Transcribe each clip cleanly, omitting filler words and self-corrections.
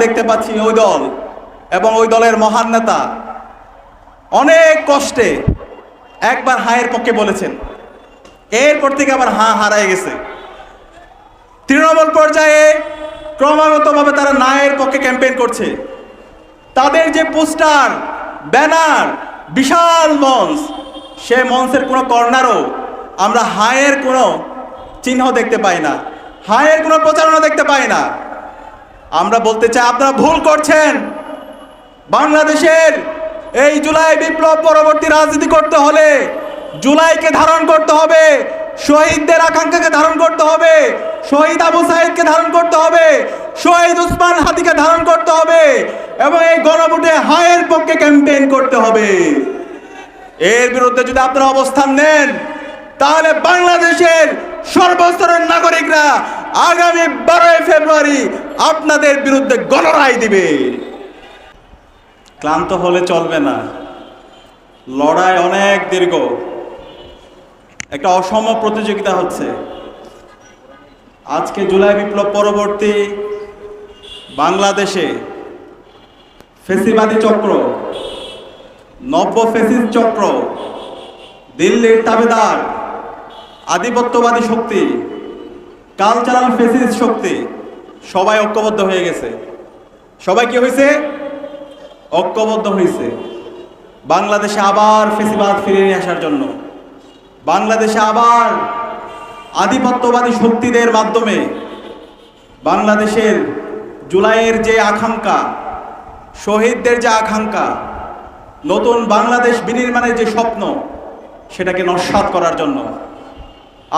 দেখতে পাচ্ছি ওই দল এবং ওই দলের মহান নেতা অনেক কষ্টে একবার হায়ের পক্ষে বলেছেন, এরপর থেকে আবার হারায় গেছে। তৃণমূল পর্যায়ে ক্রমাগতভাবে তারা নায়ের পক্ষে ক্যাম্পেইন করছে। তাদের যে পোস্টার, ব্যানার, বিশাল মঞ্চ, সে মঞ্চের কোনো কর্নারও আমরা হায়ের কোনো চিহ্ন দেখতে পাই না, হায়ের কোনো প্রচারণা দেখতে পাই না। আমরা বলতে চাই, আপনারা ভুল করছেন। বাংলাদেশের এই জুলাই বিপ্লব পরবর্তী রাজনীতি করতে হলে জুলাইকে ধারণ করতে হবে, শহীদদের আকাঙ্ক্ষাকে ধারণ করতে হবে, শহীদ আবু সাঈদকে ধারণ করতে হবে, শহীদ উসমান হাদিকে ধারণ করতে হবে এবং এই গণভোটে হায়ের পক্ষে ক্যাম্পেইন করতে হবে। এর বিরুদ্ধে যদি আপনারা অবস্থান নেন, তাহলে বাংলাদেশের সর্বস্তরের নাগরিকরা আগামী 12 ফেব্রুয়ারি আপনাদের বিরুদ্ধে গণরায় দিবে। ক্লান্ত হলে চলবে না, লড়াই অনেক দীর্ঘ, একটা অসম প্রতিযোগিতা হচ্ছে। আজকে জুলাই বিপ্লব পরবর্তী বাংলাদেশে ফেসিবাদী চক্র, নব্য ফেসিস চক্র, দিল্লির তাবেদার, আধিপত্যবাদী শক্তি, কালচারাল ফেসিস শক্তি সবাই ঐক্যবদ্ধ হয়ে গেছে। সবাই কি হয়েছে? ঐক্যবদ্ধ হয়েছে বাংলাদেশে আবার ফেসিবাদ ফিরে নিয়ে আসার জন্য, বাংলাদেশে আবার আধিপত্যবাদী শক্তিদের মাধ্যমে বাংলাদেশের জুলাইয়ের যে আকাঙ্ক্ষা, শহীদদের যে আকাঙ্ক্ষা, নতুন বাংলাদেশ বিনির্মাণের যে স্বপ্ন, সেটাকে নস্যাৎ করার জন্য।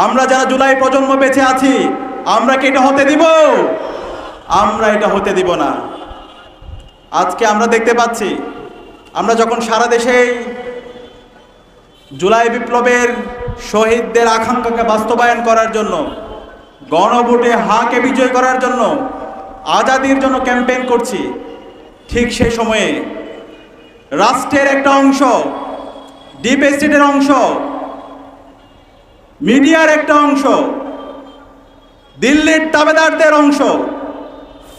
আমরা যারা জুলাই প্রজন্ম বেঁচে আছি, আমরা কি এটা হতে দিব? আমরা এটা হতে দিব না। আজকে আমরা দেখতে পাচ্ছি, আমরা যখন সারা দেশেই জুলাই বিপ্লবের শহীদদের আকাঙ্ক্ষাকে বাস্তবায়ন করার জন্য, গণভোটে হাকে বিজয় করার জন্য, আজাদির জন্য ক্যাম্পেইন করছি, ঠিক সেই সময়ে রাষ্ট্রের একটা অংশ, ডিপ স্টেটের অংশ, মিডিয়ার একটা অংশ, দিল্লির তাবেদারদের অংশ,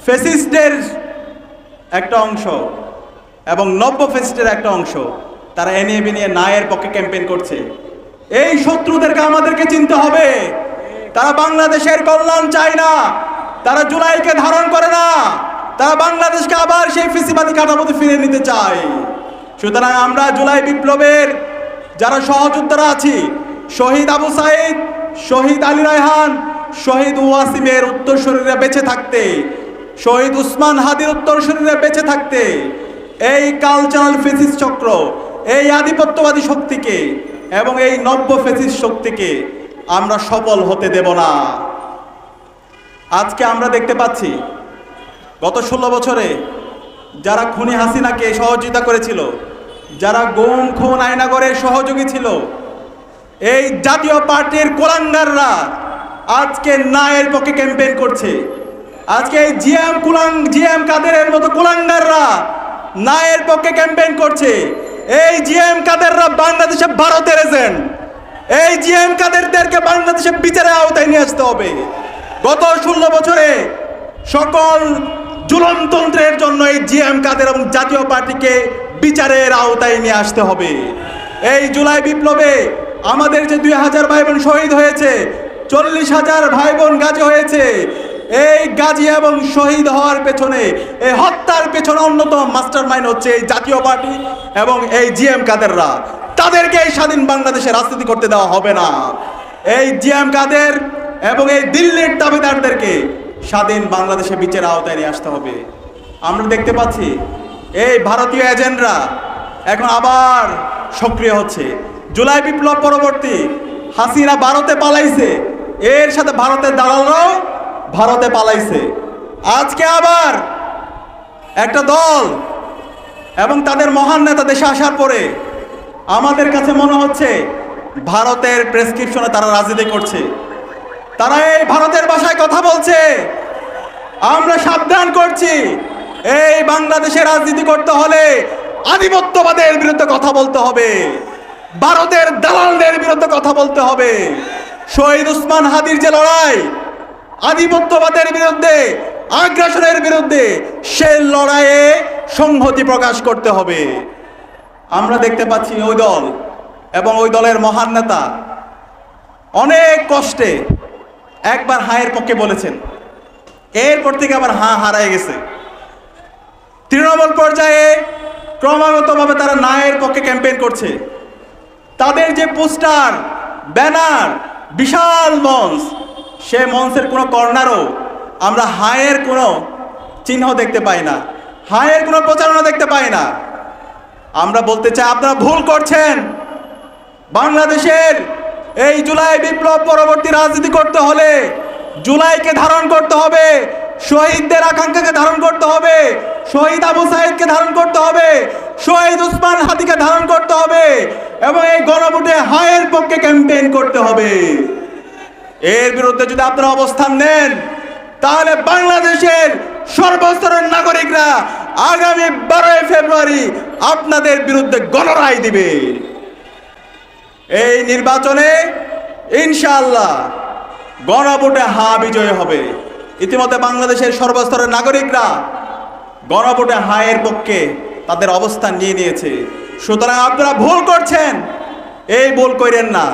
ফেসিস্টদের একটা অংশ এবং নব্য ফেসিস্টের একটা অংশ, তারা এনিয়ে বিনিয়ে নায়ের পক্ষে ক্যাম্পেইন করছে। এই শত্রুদেরকে আমাদেরকে চিনতে হবে। তারা বাংলাদেশের কল্যাণ চায় না, তারা জুলাইকে ধারণ করে না, তারা বাংলাদেশকে আবার সেই ফেসিবাদী কাঠামোতে ফিরে নিতে চায়। সুতরাং আমরা জুলাই বিপ্লবের যারা সহযোদ্ধারা আছি, শহীদ আবু সাঈদ, শহীদ আলী রায়হান, শহীদ ওয়াসিমের উত্তরসূরিরা বেঁচে থাকতে, শহীদ উসমান হাদির উত্তরসূরিরা বেঁচে থাকতে এই কালচারাল ফেসিস চক্র, এই আধিপত্যবাদী শক্তিকে এবং এই নব্য ফেসিস শক্তিকে আমরা সফল হতে দেব না। আজকে আমরা দেখতে পাচ্ছি, গত 16 বছরে যারা খুনি হাসিনাকে সহযোগিতা করেছিল, যারা গুম খুন আয়নাগরের সহযোগী ছিল, এই জাতীয় পার্টির কোলাঙ্গাররা আজকে নায়ের পক্ষে ক্যাম্পেইন করছে। আজকে এই জিএম কাদেরের মতো কোলাঙ্গাররা নায়ের পক্ষে ক্যাম্পেইন করছে। এই জিএম কাদেররা বাংলাদেশে ভারতের এজেন্ট। এই জিএম কাদেরদেরকে বাংলাদেশে বিচারের আওতায় নিয়ে আসতে হবে। গত 16 বছরে সকল জুলুমতন্ত্রের জন্য এই জিএম কাদের এবং জাতীয় পার্টিকে বিচারের আওতায় নিয়ে আসতে হবে। এই জুলাই বিপ্লবে আমাদের যে 2000 ভাই বোন শহীদ হয়েছে, 40,000 ভাই বোন গাজী হয়েছে, এই গাজী এবং শহীদ হওয়ার পেছনে, এই হত্যার পেছনে অন্যতম মাস্টার মাইন্ড হচ্ছে এই জাতীয় পার্টি এবং এই জিএম কাদেররা। তাদেরকে এই স্বাধীন বাংলাদেশে রাজনীতি করতে দেওয়া হবে না। এই জিএম কাদের এবং এই দিল্লির দাবিদারদেরকে স্বাধীন বাংলাদেশে বিচারের আওতায় নিয়ে আসতে হবে। আমরা দেখতে পাচ্ছি এই ভারতীয় এজেন্টরা এখন আবার সক্রিয় হচ্ছে। জুলাই বিপ্লব পরবর্তী হাসিনা ভারতে পালাইছে, এর সাথে ভারতের দালালরাও ভারতে পালাইছে। আজকে আবার একটা দল এবং তাদের মহান নেতা দেশে আসার পরে আমাদের কাছে মনে হচ্ছে ভারতের প্রেসক্রিপশনে তারা রাজনীতি করছে। তারা এই ভারতের ভাষায় কথা বলছে। আমরা সাবধান করছি, এই বাংলাদেশে রাজনীতি করতে হলে আধিপত্যবাদের বিরুদ্ধে কথা বলতে হবে, ভারতের দালালদের বিরুদ্ধে কথা বলতে হবে। শহীদ উসমান হাদির যে লড়াই, আধিপত্যবাদের বিরুদ্ধে আগ্রাসনের বিরুদ্ধে সে লড়াইয়ে সংহতি প্রকাশ করতে হবে। আমরা দেখতে পাচ্ছি ওই দল এবং ওই দলের মহান নেতা অনেক কষ্টে একবার হায়ের পক্ষে বলেছেন, এরপর থেকে আবার হারায় গেছে। তৃণমূল পর্যায়ে ক্রমাগতভাবে তারা নায়ের পক্ষে ক্যাম্পেইন করছে। তাদের যে পোস্টার, ব্যানার, বিশাল মঞ্চ, সে মঞ্চের কোনো কর্নারও আমরা হায়ের কোনো চিহ্ন দেখতে পাই না, হায়ের কোনো প্রচারণা দেখতে পাই না। আমরা বলতে চাই, আপনারা ভুল করছেন। বাংলাদেশের এই জুলাই বিপ্লব পরবর্তী রাজনীতি করতে হলে জুলাইকে ধারণ করতে হবে, শহীদদের আকাঙ্ক্ষাকে ধারণ করতে হবে, শহীদ আবু সাইদকে ধারণ করতে হবে, শহীদ উসমান হাদিকে ধারণ করতে হবে এবং এই গণভোটে হায়ের পক্ষে ক্যাম্পেইন করতে হবে। এর বিরুদ্ধে যদি আপনারা অবস্থান নেন, তাহলে বাংলাদেশের সর্বস্তরের নাগরিকরা আগামী 12 ফেব্রুয়ারি আপনাদের বিরুদ্ধে গণরায় দিবে। এই নির্বাচনে ইনশাআল্লাহ গণভোটে বিজয় হবে। ইতিমধ্যে বাংলাদেশের সর্বস্তরের নাগরিকরা গণভোটে হায়ের পক্ষে তাদের অবস্থান নিয়ে নিয়েছে। সুতরাং আপনারা ভুল করছেন, এই ভুল করেন না।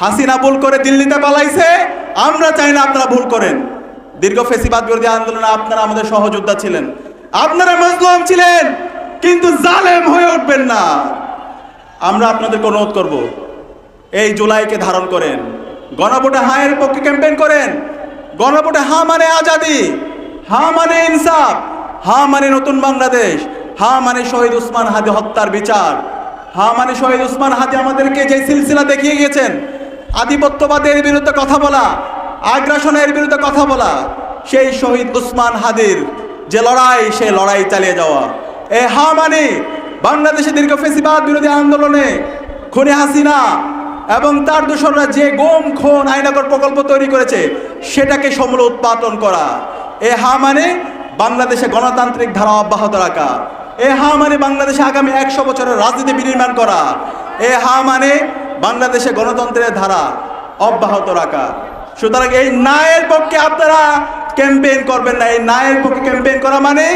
হাসিনা ভুল করে দিল্লিতে পালাইছে, আমরা চাই না আপনারা ভুল করেন। দীর্ঘ ফেসিবাদ বিরোধী আন্দোলনে আপনারা আমাদের সহযোদ্ধা ছিলেন, আপনারা মজলুম ছিলেন, কিন্তু জালেম হয়ে উঠবেন না। আমরা আপনাদেরকে অনুরোধ করব, এই জুলাইকে ধারণ করেন, গণভোটে হায়ের পক্ষে ক্যাম্পেইন করেন। গণভোটে মানে আজাদি, মানে ইনসাফ, মানে নতুন বাংলাদেশ, মানে শহীদ উসমান হাদি হত্যার বিচার, মানে শহীদ উসমান হাদি আমাদেরকে যে সিলসিলা দেখিয়ে গিয়েছেন, আধিপত্যবাদের বিরুদ্ধে কথা বলা, আগ্রাসনের বিরুদ্ধে কথা বলা, সেই শহীদ উসমান হাদির যে লড়াই, সেই লড়াই চালিয়ে যাওয়া। মানে বাংলাদেশে দীর্ঘ ফেসিবাদ বিরোধী আন্দোলনে খুনি হাসিনা এবং তার দোসররা যে গুম খুন আইনাগর প্রকল্প তৈরি করেছে, সেটাকে সমূলে উৎপাদন করা। মানে বাংলাদেশে গণতান্ত্রিক ধারা অব্যাহত রাখা। মানে বাংলাদেশে আগামী 100 বছরের রাজনীতি বিনির্মাণ করা। মানে বাংলাদেশে গণতন্ত্রের ধারা অব্যাহত রাখা। সুতরাং এই ন্যায়ের পক্ষে আপনারা ক্যাম্পেইন করবেন না। এই ন্যায়ের পক্ষে ক্যাম্পেইন করা মানে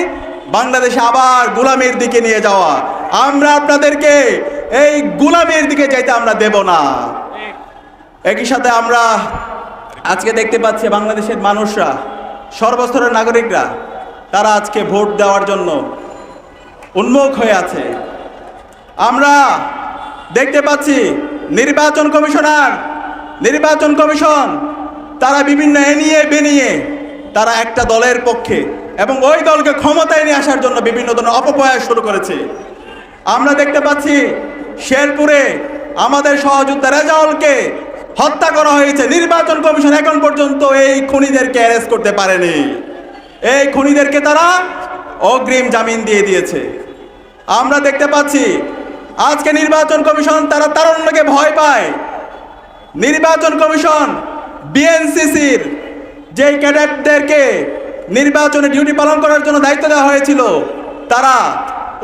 বাংলাদেশে আবার গোলামির দিকে নিয়ে যাওয়া। আমরা আপনাদেরকে এই গোলামির দিকে যাইতে আমরা দেব না। একই সাথে আমরা আজকে দেখতে পাচ্ছি বাংলাদেশের মানুষরা, সর্বস্তরের নাগরিকরা, তারা আজকে ভোট দেওয়ার জন্য উন্মুখ হয়ে আছে। আমরা দেখতে পাচ্ছি নির্বাচন কমিশন তারা বিভিন্ন এনিয়ে বেনিয়ে তারা একটা দলের পক্ষে এবং ওই দলকে ক্ষমতায় নিয়ে আসার জন্য বিভিন্ন ধরনের অপপ্রয়াস শুরু করেছে। আমরা দেখতে পাচ্ছি শেরপুরে আমাদের সহযোদ্ধা রেজাউলকে হত্যা করা হয়েছে। নির্বাচন কমিশন এখন পর্যন্ত এই খুনিদেরকে অ্যারেস্ট করতে পারেনি। এই খুনিদেরকে তারা অগ্রিম জামিন দিয়ে দিয়েছে। আমরা দেখতে পাচ্ছি আজকে নির্বাচন কমিশন তারা তারুণ্যকে ভয় পায়। নির্বাচন কমিশন বিএনসিসির যে ক্যাডেটদেরকে নির্বাচনে ডিউটি পালন করার জন্য দায়িত্ব দেওয়া হয়েছিল, তারা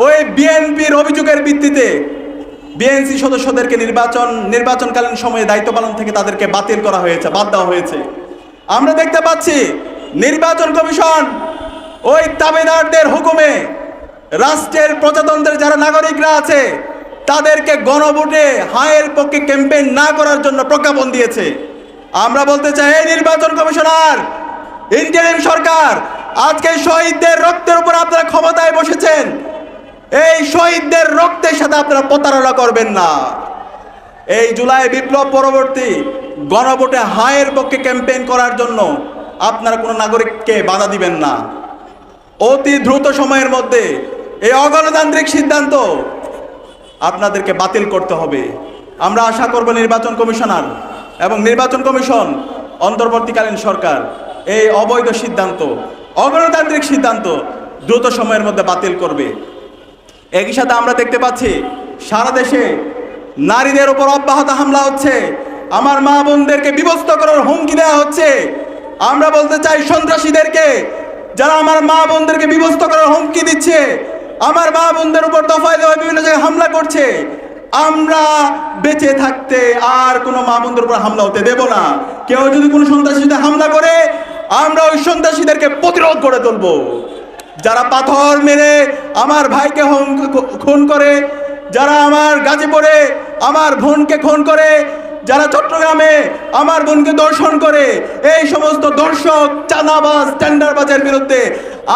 ওই বিএনপির অভিযোগের ভিত্তিতে বিএনসি সদস্যদেরকে নির্বাচনকালীন সময়ে দায়িত্ব পালন থেকে তাদেরকে বাতিল করা হয়েছে, বাদ দেওয়া হয়েছে। আমরা দেখতে পাচ্ছি নির্বাচন কমিশন ওই তাবেদারদের হুকুমে রাষ্ট্রের প্রজাতন্ত্রের যারা নাগরিকরা আছে তাদেরকে গণভোটে হায়ের পক্ষে ক্যাম্পেইন না করার জন্য প্রজ্ঞাপন দিয়েছে। আমরা বলতে চাই, এই নির্বাচন কমিশনার, ইন্টারিম সরকার, আজকে শহীদদের রক্তের উপর আপনারা ক্ষমতায় বসেছেন, এই শহীদদের রক্তের সাথে আপনারা প্রতারণা করবেন না। এই জুলাই বিপ্লব পরবর্তী গণভোটে হায়ের পক্ষে ক্যাম্পেইন করার জন্য আপনারা কোনো নাগরিককে বাধা দিবেন না। অতি দ্রুত সময়ের মধ্যে এই অগণতান্ত্রিক সিদ্ধান্ত আপনাদেরকে বাতিল করতে হবে। আমরা আশা করব নির্বাচন কমিশনার এবং নির্বাচন কমিশন, অন্তর্বর্তীকালীন সরকার এই অবৈধ সিদ্ধান্ত, অগণতান্ত্রিক সিদ্ধান্ত দ্রুত সময়ের মধ্যে বাতিল করবে। একই সাথে আমরা দেখতে পাচ্ছি সারা দেশে নারীদের উপর অব্যাহত হামলা হচ্ছে, আমার মা বোনদেরকে বিভক্ত করার হুমকি দেওয়া হচ্ছে। আমরা বলতে চাই সন্ত্রাসীদেরকে, যারা আমার মা বোনদেরকে বিভক্ত করার হুমকি দিচ্ছে, আমার মা বোনদের উপর দফায় দফায় বিভিন্ন জায়গায় হামলা করছে, আমরা বেঁচে থাকতে আর কোনো মা বোনদের উপর হামলা হতে দেব না। কেউ যদি কোনো সন্ত্রাসীদের হামলা করে আমরা ওই সন্ত্রাসীদেরকে প্রতিরোধ করে তুলব। যারা পাথর মেরে আমার ভাইকে খুন করে, যারা আমার গাজীপুরে আমার বোনকে খুন করে, যারা চট্টগ্রামে আমার বোনকে দর্শন করে, এই সমস্ত দর্শক চাঁদাবাজ টেন্ডারবাজের বিরুদ্ধে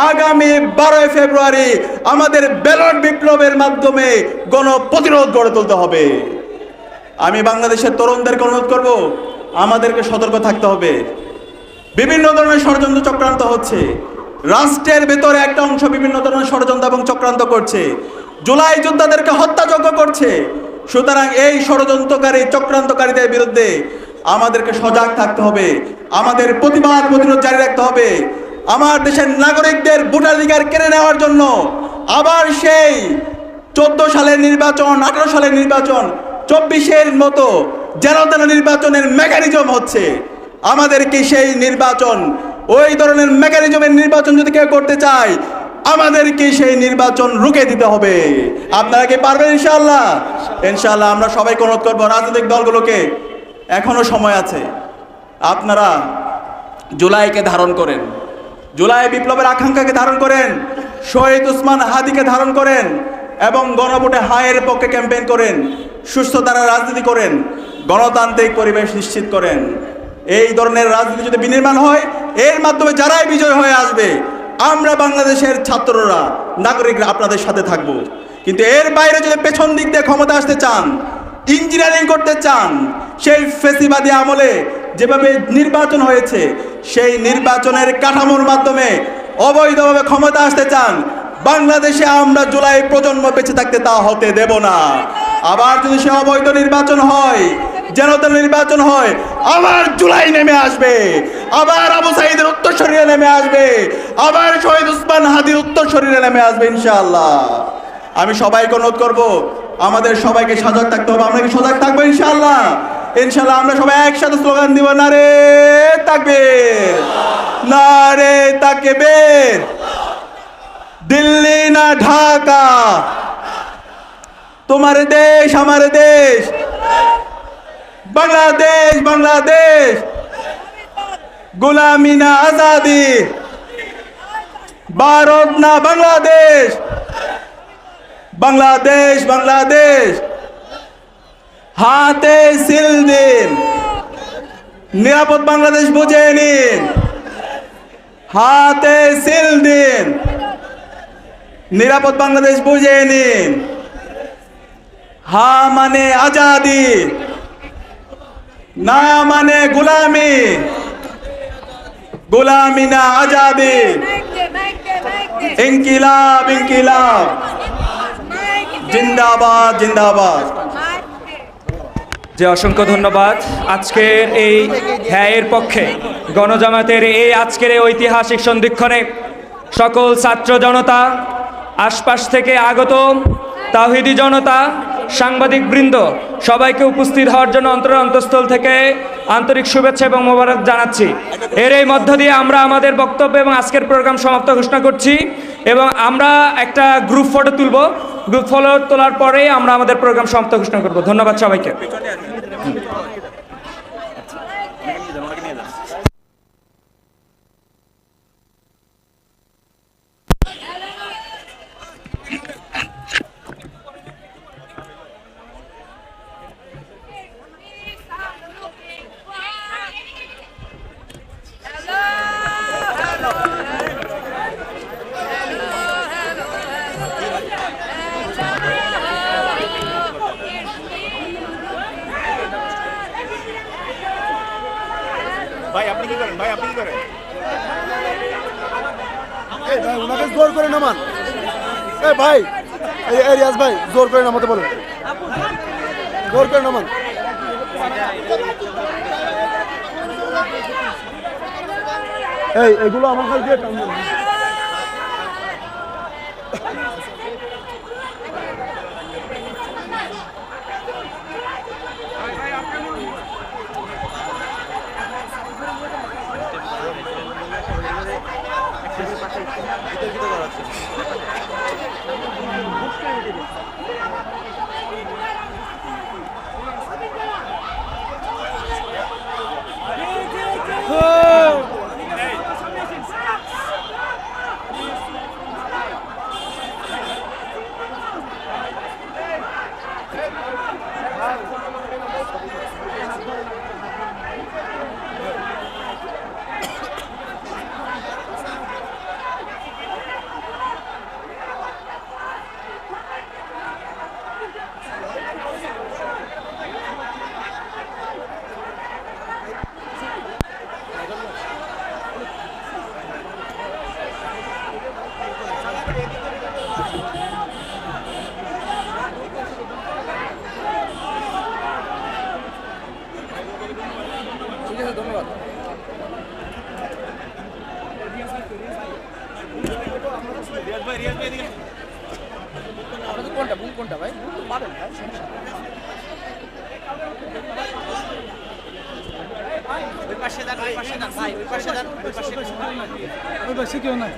আগামী 12 ফেব্রুয়ারি আমাদের ব্যালট বিপ্লবের মাধ্যমে গণপ্রতিরোধ গড়ে তুলতে হবে। আমি বাংলাদেশের তরুণদেরকে অনুরোধ করব, আমাদেরকে সতর্ক থাকতে হবে। বিভিন্ন ধরনের ষড়যন্ত্র চক্রান্ত হচ্ছে, রাষ্ট্রের ভেতরে একটা অংশ বিভিন্ন ধরনের ষড়যন্ত্র এবং চক্রান্ত করছে, জুলাই যোদ্ধাদেরকে হত্যাযজ্ঞ করছে। সুতরাং এই ষড়যন্ত্রকারী চক্রান্তকারীদের বিরুদ্ধে আমাদেরকে সজাগ থাকতে হবে, আমাদের প্রতিবাদ প্রতিরোধ জারি রাখতে হবে। আমার দেশের নাগরিকদের ভোটাধিকার কেড়ে নেওয়ার জন্য আবার সেই 14 সালের নির্বাচন, 18 সালের নির্বাচন, 24-এর মতো যেন নির্বাচনের মেকানিজম হচ্ছে। আমাদেরকে সেই নির্বাচন, ওই ধরনের মেকানিজমের নির্বাচন যদি কেউ করতে চায়, আমাদেরকে সেই নির্বাচন রুখে দিতে হবে। আপনারা কি পারবেন? ইনশাআল্লাহ। ইনশাআল্লাহ। আমরা সবাইকে অনুরোধ করবো, রাজনৈতিক দলগুলোকে এখনো সময় আছে, আপনারা জুলাইকে ধারণ করেন, জুলাই বিপ্লবের আকাঙ্ক্ষাকে ধারণ করেন, শহীদ ওসমান হাদিকে ধারণ করেন এবং গণভোটে হায়ের পক্ষে ক্যাম্পেইন করেন, সুস্থ দ্বারা রাজনীতি করেন, গণতান্ত্রিক পরিবেশ নিশ্চিত করেন। এই ধরনের রাজনীতি যদি বিনির্মাণ হয়, এর মাধ্যমে যারাই বিজয় হয়ে আসবে, আমরা বাংলাদেশের ছাত্ররা, নাগরিকরা আপনাদের সাথে থাকব। কিন্তু এর বাইরে যদি পেছন দিক দিয়ে ক্ষমতা আসতে চান, ইঞ্জিনিয়ারিং করতে চান, সেই ফেসিবাদী আমলে যেভাবে নির্বাচন হয়েছে, সেই নির্বাচনের কাঠামোর মাধ্যমে অবৈধভাবে ক্ষমতা আসতে চান, বাংলাদেশে আমরা জুলাই প্রজন্ম বেঁচে থাকতে তা হতে দেব না। আবার যদি সে অবৈধ নির্বাচন হয়, যেন নির্বাচন হয়, আবার জুলাই নেমে আসবে, আবার আবু সাঈদের উত্তরসূরিরা নেমে আসবে, আবার শহীদ ওসমান হাদির উত্তরসূরিরা নেমে আসবে ইনশাআল্লাহ। আমি সবাইকে অনুরোধ করব, আমাদের সবাইকে সজাগ থাকতে হবে। আমরা কি সজাগ থাকবো? ইনশাআল্লাহ। ইনশাআল্লাহ আমরা সবাই একসাথে স্লোগান দিব, নারে তাকবীর, নারে তাকবীর, দিল্লি না ঢাকা, তোমার দেশ আমার দেশ, বাংলাদেশ বাংলাদেশ, গোলামি না আজাদি, ভারত না বাংলাদেশ, বাংলাদেশ বাংলাদেশ, হাতে সিল দিন, নিরাপদ বাংলাদেশ বুঝে নিন, হাতে সিল দিন, নিরাপদ বাংলাদেশ বুঝে নিন। হা মানে আজাদি, না মানে গোলামি, গোলামি না আজাদি, ইনকিলাব ইনকিলাব, জিন্দাবাদ জিন্দাবাদ। যে অসংখ্য ধন্যবাদ। আজকের এই হ্যায়ের পক্ষে গণজামাতের এই আজকের এই ঐতিহাসিক সন্ধিক্ষণে সকল ছাত্র জনতা, আশপাশ থেকে আগত তাওহীদি জনতা, সাংবাদিক বৃন্দ, সবাইকে উপস্থিত হওয়ার জন্য অন্তঃস্থল থেকে আন্তরিক শুভেচ্ছা এবং মোবারক জানাচ্ছি। এর এই মধ্য দিয়ে আমরা আমাদের বক্তব্য এবং আজকের প্রোগ্রাম সমাপ্ত ঘোষণা করছি এবং আমরা একটা গ্রুপ ফটো তুলব। গ্রুপ ফটো তোলার পরে আমরা আমাদের প্রোগ্রাম সমাপ্ত ঘোষণা করব। ধন্যবাদ সবাইকে। ভাই আপনি কি করেন? ভাই আপনি কি করেন? এই ভাই ওনাকে জোর করে নামান। এই ভাই, এই রিয়াজ ভাই জোর করে নামাতে বলেন, জোর করে নামান। এই এগুলো আমার কাছে দিয়ে টান দেন। কোনটা ভুল কোনটা ভাই ভুল তো পারেন ভাই সমস্যা নেই। ওই পাশে দাঁড়ান ভাই ওই পাশে দাঁড়ান ওই পাশে কেউ নাই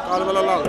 কালবেলা লাল